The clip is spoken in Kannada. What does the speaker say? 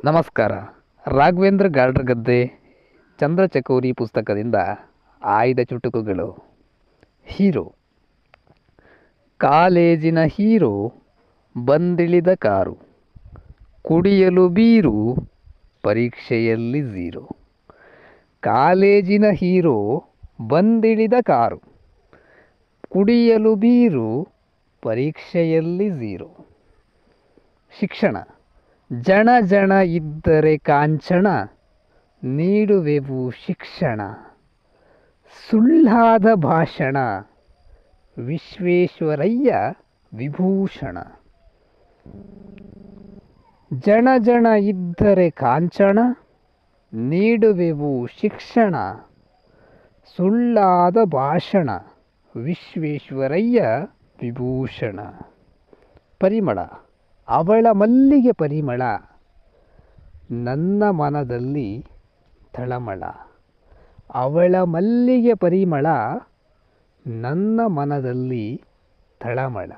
ನಮಸ್ಕಾರ. ರಾಘವೇಂದ್ರ ಗಾಡ್ರಗದ್ದೆ ಚಂದ್ರಚಕೋರಿ ಪುಸ್ತಕದಿಂದ ಆಯ್ದ ಚುಟುಕುಗಳು. ಹೀರೋ. ಕಾಲೇಜಿನ ಹೀರೋ ಬಂದಿಳಿದ ಕಾರು, ಕುಡಿಯಲು ಬೀರು, ಪರೀಕ್ಷೆಯಲ್ಲಿ ಝೀರೋ. ಕಾಲೇಜಿನ ಹೀರೋ ಬಂದಿಳಿದ ಕಾರು, ಕುಡಿಯಲು ಬೀರು, ಪರೀಕ್ಷೆಯಲ್ಲಿ ಝೀರೋ. ಶಿಕ್ಷಣ. ಜನ ಜನ ಇದ್ದರೆ ಕಾಂಚನ, ನೀಡುವೆವು ಶಿಕ್ಷಣ. ಸುಳ್ಳಾದ ಭಾಷಣ, ವಿಶ್ವೇಶ್ವರಯ್ಯ ವಿಭೂಷಣ. ಜನ ಜನ ಇದ್ದರೆ ಕಾಂಚನ, ನೀಡುವೆವು ಶಿಕ್ಷಣ. ಸುಳ್ಳಾದ ಭಾಷಣ, ವಿಶ್ವೇಶ್ವರಯ್ಯ ವಿಭೂಷಣ. ಪರಿಮಳ. ಅವಳ ಮಲ್ಲಿಗೆ ಪರಿಮಳ, ನನ್ನ ಮನದಲ್ಲಿ ತಳಮಳ. ಅವಳ ಮಲ್ಲಿಗೆ ಪರಿಮಳ, ನನ್ನ ಮನದಲ್ಲಿ ತಳಮಳ.